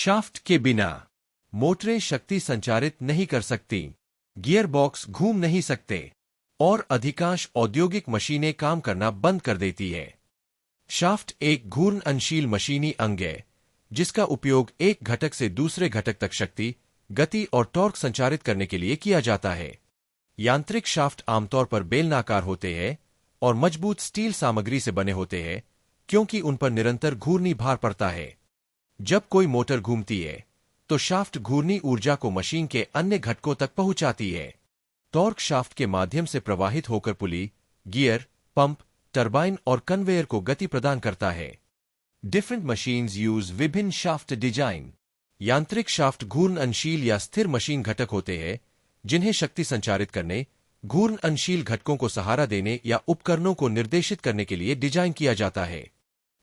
Shaft के बिना मोटरें शक्ति संचारित नहीं कर सकती, गियर बॉक्स घूम नहीं सकते और अधिकांश औद्योगिक मशीनें काम करना बंद कर देती है। शाफ्ट एक घूर्णनशील मशीनी अंग है जिसका उपयोग एक घटक से दूसरे घटक तक शक्ति, गति और टॉर्क संचारित करने के लिए किया जाता है। यांत्रिक शाफ्ट आमतौर पर बेलनाकार होते हैं और मजबूत स्टील सामग्री से बने होते हैं क्योंकि उन पर निरंतर घूर्णी भार पड़ता है। जब कोई मोटर घूमती है तो शाफ्ट घूर्णी ऊर्जा को मशीन के अन्य घटकों तक पहुंचाती है। टॉर्क शाफ्ट के माध्यम से प्रवाहित होकर पुली, गियर, पंप, टरबाइन और कन्वेयर को गति प्रदान करता है। डिफरेंट मशीन्स यूज विभिन्न शाफ्ट डिजाइन। यांत्रिक शाफ्ट घूर्णनशील या स्थिर मशीन घटक होते हैं जिन्हें शक्ति संचारित करने, घूर्णनशील घटकों को सहारा देने या उपकरणों को निर्देशित करने के लिए डिजाइन किया जाता है।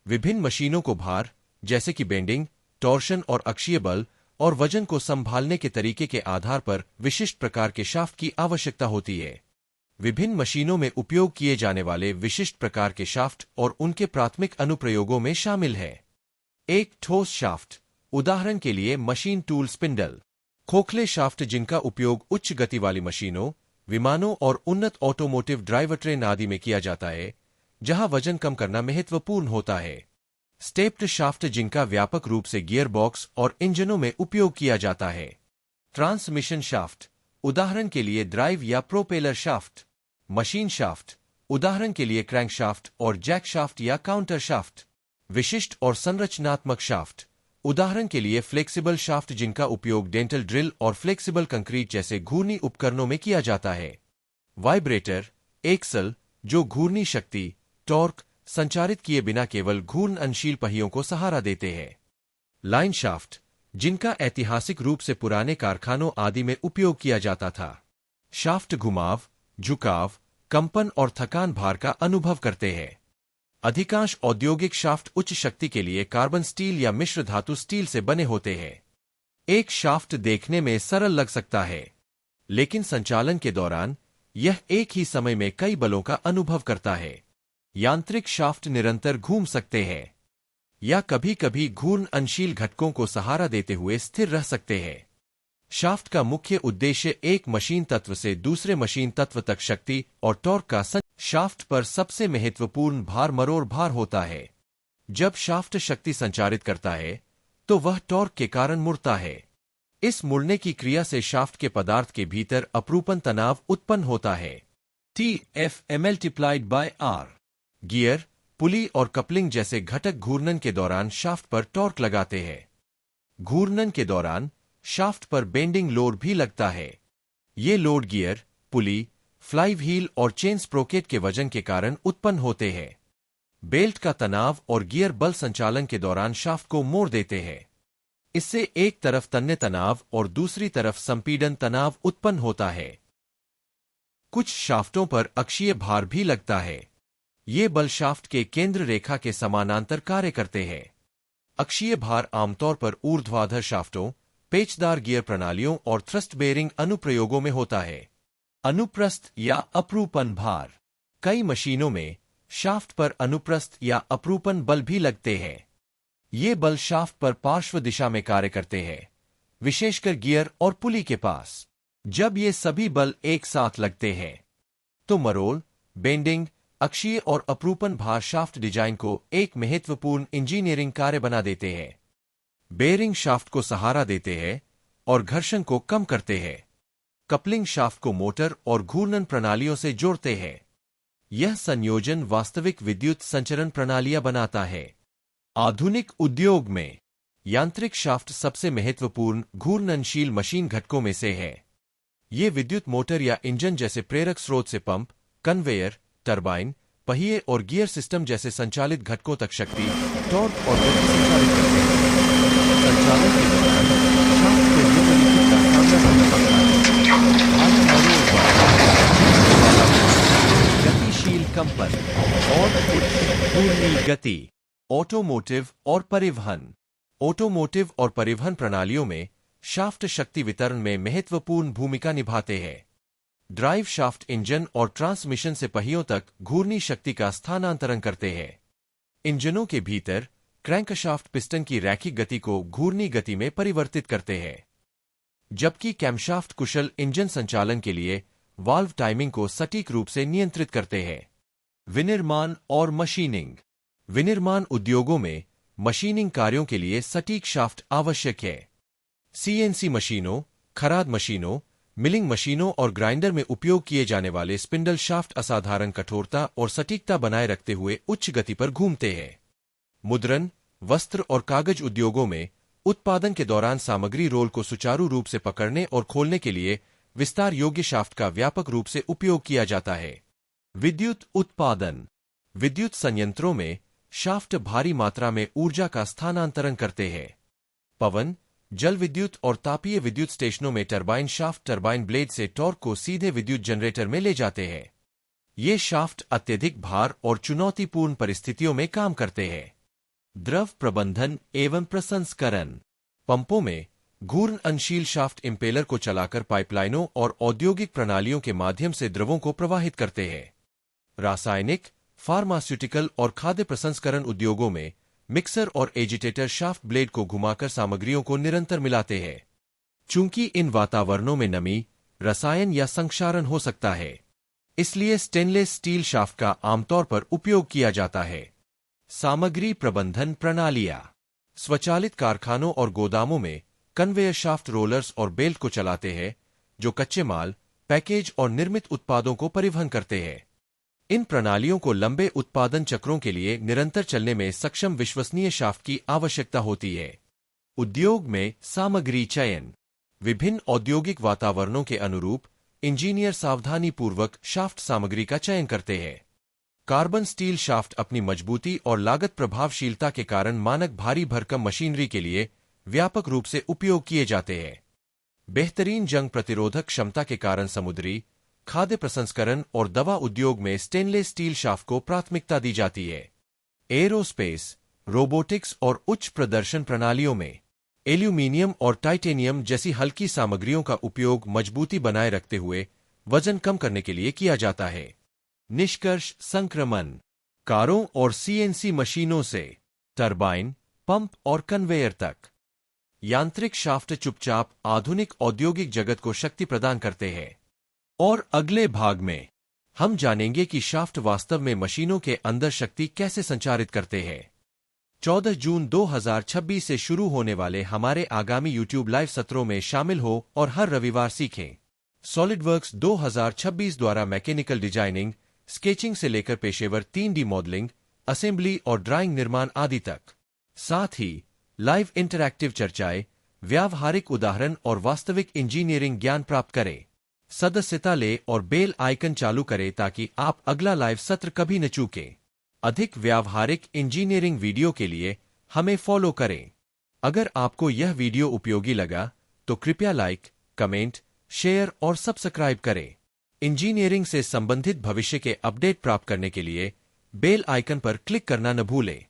विभिन्न मशीनों को भार, जैसे कि बेंडिंग, टॉर्शन और अक्षीय बल और वजन को संभालने के तरीके के आधार पर विशिष्ट प्रकार के शाफ्ट की आवश्यकता होती है। विभिन्न मशीनों में उपयोग किए जाने वाले विशिष्ट प्रकार के शाफ्ट और उनके प्राथमिक अनुप्रयोगों में शामिल है। एक ठोस शाफ्ट, उदाहरण के लिए मशीन टूल स्पिंडल। खोखले शाफ्ट जिनका उपयोग उच्च गति वाली मशीनों, विमानों और उन्नत ऑटोमोटिव ड्राइवट्रेन आदि में किया जाता है, जहां वजन कम करना महत्वपूर्ण होता है। स्टेप्ड शाफ्ट जिनका व्यापक रूप से गियर बॉक्स और इंजनों में उपयोग किया जाता है। ट्रांसमिशन शाफ्ट, उदाहरण के लिए ड्राइव या प्रोपेलर शाफ्ट। मशीन शाफ्ट, उदाहरण के लिए क्रैंक शाफ्ट और जैक शाफ्ट या काउंटर शाफ्ट। विशिष्ट और संरचनात्मक शाफ्ट, उदाहरण के लिए फ्लेक्सिबल शाफ्ट जिनका उपयोग डेंटल ड्रिल और फ्लेक्सिबल कंक्रीट जैसे घूर्णी उपकरणों में किया जाता है। वाइब्रेटर, एक्सल, जो घूर्णी शक्ति, टॉर्क संचारित किए बिना केवल घूर्णनशील पहियों को सहारा देते हैं। लाइन शाफ्ट, जिनका ऐतिहासिक रूप से पुराने कारखानों आदि में उपयोग किया जाता था। शाफ्ट घुमाव, झुकाव, कंपन और थकान भार का अनुभव करते हैं। अधिकांश औद्योगिक शाफ्ट उच्च शक्ति के लिए कार्बन स्टील या मिश्र धातु स्टील से बने होते हैं। एक शाफ्ट देखने में सरल लग सकता है, लेकिन संचालन के दौरान यह एक ही समय में कई बलों का अनुभव करता है। यांत्रिक शाफ्ट निरंतर घूम सकते हैं या कभी-कभी घूर्णनशील घटकों को सहारा देते हुए स्थिर रह सकते हैं। शाफ्ट का मुख्य उद्देश्य एक मशीन तत्व से दूसरे मशीन तत्व तक शक्ति और टॉर्क का शाफ्ट पर सबसे महत्वपूर्ण भार मरोड़ भार होता है। जब शाफ्ट शक्ति संचारित करता है तो वह टॉर्क के कारण मुड़ता है। इस मुड़ने की क्रिया से शाफ्ट के पदार्थ के भीतर अपरूपण तनाव उत्पन्न होता है। TF × गियर, पुली और कपलिंग जैसे घटक घूर्णन के दौरान शाफ्ट पर टॉर्क लगाते हैं। घूर्णन के दौरान शाफ्ट पर बेंडिंग लोड भी लगता है। ये लोड गियर, पुली, फ्लाई व्हील और चेन स्प्रोकेट के वजन के कारण उत्पन्न होते हैं। बेल्ट का तनाव और गियर बल संचालन के दौरान शाफ्ट को मोड़ देते हैं। इससे एक तरफ तन्य तनाव और दूसरी तरफ संपीड़न तनाव उत्पन्न होता है। कुछ शाफ्टों पर अक्षीय भार भी लगता है। ये बल शाफ्ट के केंद्र रेखा के समानांतर कार्य करते हैं। अक्षीय भार आमतौर पर ऊर्ध्वाधर शाफ्टों, पेचदार गियर प्रणालियों और थ्रस्ट बेयरिंग अनुप्रयोगों में होता है। अनुप्रस्थ या अपरूपण भार, कई मशीनों में शाफ्ट पर अनुप्रस्थ या अपरूपण बल भी लगते हैं। ये बल शाफ्ट पर पार्श्व दिशा में कार्य करते हैं, विशेषकर गियर और पुली के पास। जब ये सभी बल एक साथ लगते हैं तो मरोड़, बेंडिंग, अक्षीय और अपरूपण भार शाफ्ट डिजाइन को एक महत्वपूर्ण इंजीनियरिंग कार्य बना देते हैं। बेयरिंग शाफ्ट को सहारा देते हैं और घर्षण को कम करते हैं। कपलिंग शाफ्ट को मोटर और घूर्णन प्रणालियों से जोड़ते हैं। यह संयोजन वास्तविक विद्युत संचरण प्रणालियां बनाता है। आधुनिक उद्योग में यांत्रिक शाफ्ट सबसे महत्वपूर्ण घूर्णनशील मशीन घटकों में से है। ये विद्युत मोटर या इंजन जैसे प्रेरक स्रोत से पंप, कन्वेयर, टरबाइन, पहिए और गियर सिस्टम जैसे संचालित घटकों तक शक्ति, टॉर्क और गति संचालित करते हैं। संचालन के दौरान शाफ्ट को निम्नलिखित का सामना करना पड़ता है। गतिशील कंपन और उच्च घूर्णी गति। ऑटोमोटिव और परिवहन। ऑटोमोटिव और परिवहन प्रणालियों में शाफ्ट शक्ति वितरण में महत्वपूर्ण भूमिका निभाते हैं। ड्राइव शाफ्ट इंजन और ट्रांसमिशन से पहियों तक घूर्णी शक्ति का स्थानांतरण करते हैं। इंजनों के भीतर क्रैंकशाफ्ट पिस्टन की रैखिक गति को घूर्णी गति में परिवर्तित करते हैं, जबकि कैमशाफ्ट कुशल इंजन संचालन के लिए वाल्व टाइमिंग को सटीक रूप से नियंत्रित करते हैं। विनिर्माण और मशीनिंग। विनिर्माण उद्योगों में मशीनिंग कार्यों के लिए सटीक शाफ्ट आवश्यक है। सीएनसी मशीनों, खराद मशीनों, मिलिंग मशीनों और ग्राइंडर में उपयोग किए जाने वाले स्पिंडल शाफ्ट असाधारण कठोरता और सटीकता बनाए रखते हुए उच्च गति पर घूमते हैं। मुद्रण, वस्त्र और कागज उद्योगों में उत्पादन के दौरान सामग्री रोल को सुचारू रूप से पकड़ने और खोलने के लिए विस्तार योग्य शाफ्ट का व्यापक रूप से उपयोग किया जाता है। विद्युत उत्पादन। विद्युत संयंत्रों में शाफ्ट भारी मात्रा में ऊर्जा का स्थानांतरण करते हैं। पवन, जल विद्युत और तापीय विद्युत स्टेशनों में टरबाइन शाफ्ट टरबाइन ब्लेड से टॉर्क को सीधे विद्युत जनरेटर में ले जाते हैं। ये शाफ्ट अत्यधिक भार और चुनौतीपूर्ण परिस्थितियों में काम करते हैं। द्रव प्रबंधन एवं प्रसंस्करण। पंपों में घूर्णनशील शाफ्ट इंपेलर को चलाकर पाइपलाइनों और औद्योगिक प्रणालियों के माध्यम से द्रवों को प्रवाहित करते हैं। रासायनिक, फार्मास्यूटिकल और खाद्य प्रसंस्करण उद्योगों में मिक्सर और एजिटेटर शाफ्ट ब्लेड को घुमाकर सामग्रियों को निरंतर मिलाते हैं। चूंकि इन वातावरणों में नमी, रसायन या संक्षारण हो सकता है, इसलिए स्टेनलेस स्टील शाफ्ट का आमतौर पर उपयोग किया जाता है। सामग्री प्रबंधन प्रणालियां। स्वचालित कारखानों और गोदामों में कन्वेयर शाफ्ट रोलर्स और बेल्ट को चलाते हैं, जो कच्चे माल, पैकेज और निर्मित उत्पादों को परिवहन करते हैं। इन प्रणालियों को लंबे उत्पादन चक्रों के लिए निरंतर चलने में सक्षम विश्वसनीय शाफ्ट की आवश्यकता होती है। उद्योग में सामग्री चयन। विभिन्न औद्योगिक वातावरणों के अनुरूप इंजीनियर सावधानीपूर्वक शाफ्ट सामग्री का चयन करते हैं। कार्बन स्टील शाफ्ट अपनी मजबूती और लागत प्रभावशीलता के कारण मानक भारी भरकम मशीनरी के लिए व्यापक रूप से उपयोग किए जाते हैं। बेहतरीन जंग प्रतिरोधक क्षमता के कारण समुद्री, खाद्य प्रसंस्करण और दवा उद्योग में स्टेनलेस स्टील शाफ्ट को प्राथमिकता दी जाती है। एरोस्पेस, रोबोटिक्स और उच्च प्रदर्शन प्रणालियों में एल्यूमीनियम और टाइटेनियम जैसी हल्की सामग्रियों का उपयोग मजबूती बनाए रखते हुए वजन कम करने के लिए किया जाता है। निष्कर्ष संक्रमण। कारों और सीएनसी मशीनों से टरबाइन, पंप और कन्वेयर तक, यांत्रिक शाफ्ट चुपचाप आधुनिक औद्योगिक जगत को शक्ति प्रदान करते हैं। और अगले भाग में हम जानेंगे कि शाफ्ट वास्तव में मशीनों के अंदर शक्ति कैसे संचारित करते हैं। 14 जून 2026 से शुरू होने वाले हमारे आगामी YouTube लाइव सत्रों में शामिल हो और हर रविवार सीखें। सॉलिडवर्क्स 2026 द्वारा मैकेनिकल डिजाइनिंग, स्केचिंग से लेकर पेशेवर 3D मॉडलिंग, असेंबली और ड्राइंग निर्माण आदि तक। साथ ही लाइव इंटरैक्टिव चर्चाएं, व्यावहारिक उदाहरण और वास्तविक इंजीनियरिंग ज्ञान प्राप्त करें। सदस्यता ले और बेल आइकन चालू करें ताकि आप अगला लाइव सत्र कभी न चूकें। अधिक व्यावहारिक इंजीनियरिंग वीडियो के लिए हमें फॉलो करें। अगर आपको यह वीडियो उपयोगी लगा तो कृपया लाइक, कमेंट, शेयर और सब्सक्राइब करें। इंजीनियरिंग से संबंधित भविष्य के अपडेट प्राप्त करने के लिए बेल आइकन पर क्लिक करना न भूलें।